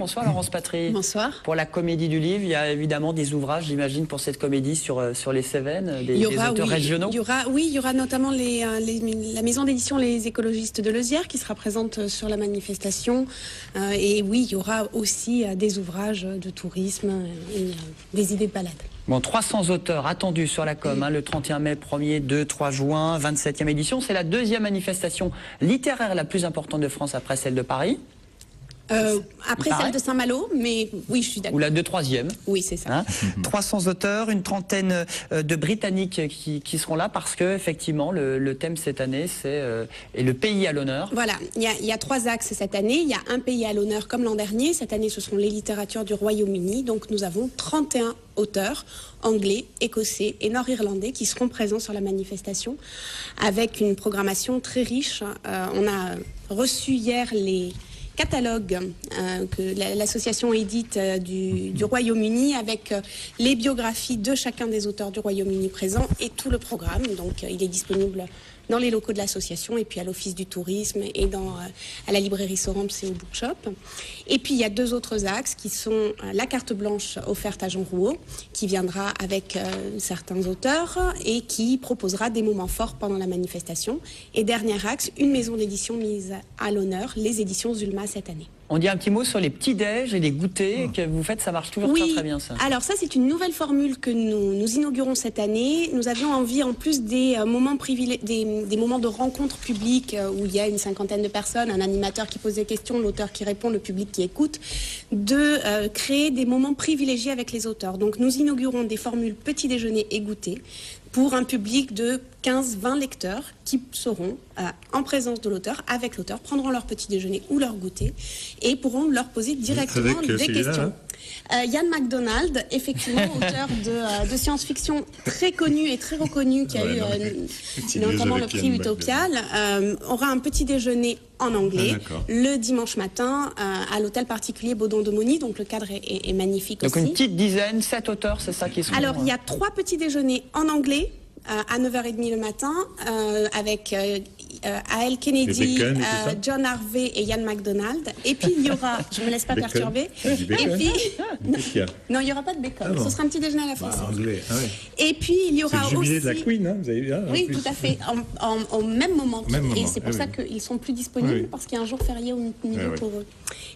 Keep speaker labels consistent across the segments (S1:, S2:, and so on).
S1: Bonsoir Laurence Patry.
S2: Bonsoir.
S1: Pour la comédie du livre, il y a évidemment des ouvrages, j'imagine, pour cette comédie sur les Cévennes, des auteurs régionaux.
S2: Il y aura notamment la maison d'édition Les Écologistes de Leuzière qui sera présente sur la manifestation. Et oui, il y aura aussi des ouvrages de tourisme et des idées de balade.
S1: Bon, 300 auteurs attendus sur la com, le 31 mai, 1er, 2, 3 juin, 27e édition. C'est la deuxième manifestation littéraire la plus importante de France après celle de Paris.
S2: Après celle de Saint-Malo, mais oui, je suis d'accord.
S1: Ou la 2/3e.
S2: Oui, c'est ça.
S1: 300 auteurs, une trentaine de Britanniques qui seront là parce que effectivement le thème cette année c'est le pays à l'honneur.
S2: Voilà, il y a 3 axes cette année. Il y a un pays à l'honneur comme l'an dernier. Cette année, ce seront les littératures du Royaume-Uni. Donc nous avons 31 auteurs anglais, écossais et nord-irlandais qui seront présents sur la manifestation avec une programmation très riche. On a reçu hier les catalogue que l'association édite du Royaume-Uni avec les biographies de chacun des auteurs du Royaume-Uni présents et tout le programme. Donc il est disponible dans les locaux de l'association et puis à l'Office du tourisme et à la librairie Soramps et au Bookshop. Et puis il y a 2 autres axes qui sont la carte blanche offerte à Jean Rouault qui viendra avec certains auteurs et qui proposera des moments forts pendant la manifestation. Et dernier axe, une maison d'édition mise à l'honneur, les éditions Zulma cette année.
S1: On dit un petit mot sur les petits-déj et les goûters que vous faites, ça marche toujours très bien ça.
S2: Alors ça c'est une nouvelle formule que nous inaugurons cette année. Nous avions envie, en plus des moments des moments de rencontre publique où il y a une 50aine de personnes, un animateur qui pose des questions, l'auteur qui répond, le public qui écoute, de créer des moments privilégiés avec les auteurs. Donc nous inaugurons des formules petit déjeuner et goûter pour un public de 15-20 lecteurs qui seront en présence de l'auteur, avec l'auteur, prendront leur petit déjeuner ou leur goûter et pourront leur poser directement des questions. Ian MacDonald, effectivement, auteur de science-fiction très connu et très reconnu, qui a eu notamment le prix Utopial, aura un petit déjeuner en anglais le dimanche matin à l'hôtel particulier Baudon de Mauny, donc le cadre est magnifique aussi.
S1: Donc une petite dizaine, 7 auteurs, c'est ça qui sont...
S2: Alors il y a 3 petits déjeuners en anglais à 9h30 le matin avec A.L. Kennedy, John Harvey et Ian MacDonald. Et puis il y aura, je ne me laisse pas perturber, et puis non, il n'y aura pas de bacon, ce sera un petit déjeuner à la française. Et puis il y aura
S3: aussi... C'est le jubilé
S2: aussi...
S3: de la Queen, hein, vous avez vu, hein,
S2: oui, tout à fait, au même moment. Et c'est pour ça qu'ils sont plus disponibles, parce qu'il y a un jour férié au milieu pour eux.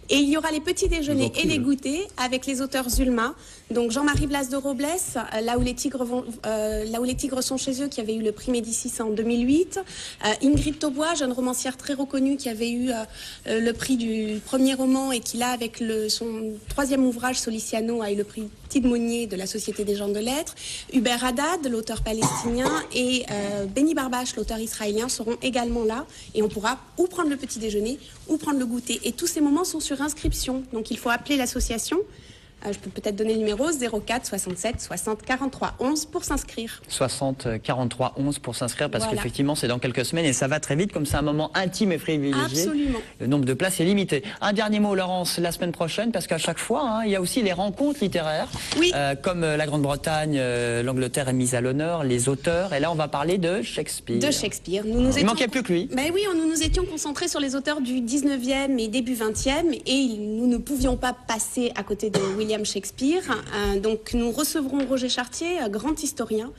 S2: Et il y aura les petits déjeuners et les goûters avec les auteurs Zulma. Donc Jean-Marie Blas de Robles, là où les tigres sont chez eux, qui avait eu le prix Médicis en 2008. Ingrid Taubois, jeune romancière très reconnue, qui avait eu le prix du premier roman et qui là, avec son 3e ouvrage Soliciano, a eu le prix Tidmonnier de la Société des gens de lettres. Hubert Haddad, l'auteur palestinien, et Benny Barbache, l'auteur israélien, seront également là. Et on pourra ou prendre le petit déjeuner ou prendre le goûter. Et tous ces moments sont sur inscription. Donc il faut appeler l'association. Je peux peut-être donner le numéro 04 67 60 43 11 pour s'inscrire.
S1: 60 43 11 pour s'inscrire parce qu'effectivement c'est dans quelques semaines et ça va très vite comme c'est un moment intime et privilégié.
S2: Absolument.
S1: Le nombre de places est limité. Un dernier mot Laurence, la semaine prochaine parce qu'à chaque fois il y a aussi les rencontres littéraires comme la Grande-Bretagne, l'Angleterre est mise à l'honneur, les auteurs et là on va parler de Shakespeare.
S2: De Shakespeare.
S1: Il manquait plus que lui.
S2: Ben oui, nous nous étions concentrés sur les auteurs du 19e et début 20e et nous ne pouvions pas passer à côté de William Shakespeare. Donc nous recevrons Roger Chartier, grand historien,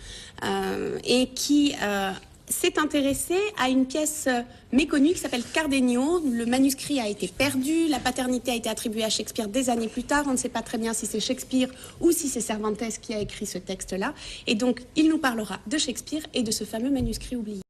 S2: et qui s'est intéressé à une pièce méconnue qui s'appelle Cardenio. Le manuscrit a été perdu, la paternité a été attribuée à Shakespeare des années plus tard. On ne sait pas très bien si c'est Shakespeare ou si c'est Cervantes qui a écrit ce texte-là. Et donc il nous parlera de Shakespeare et de ce fameux manuscrit oublié.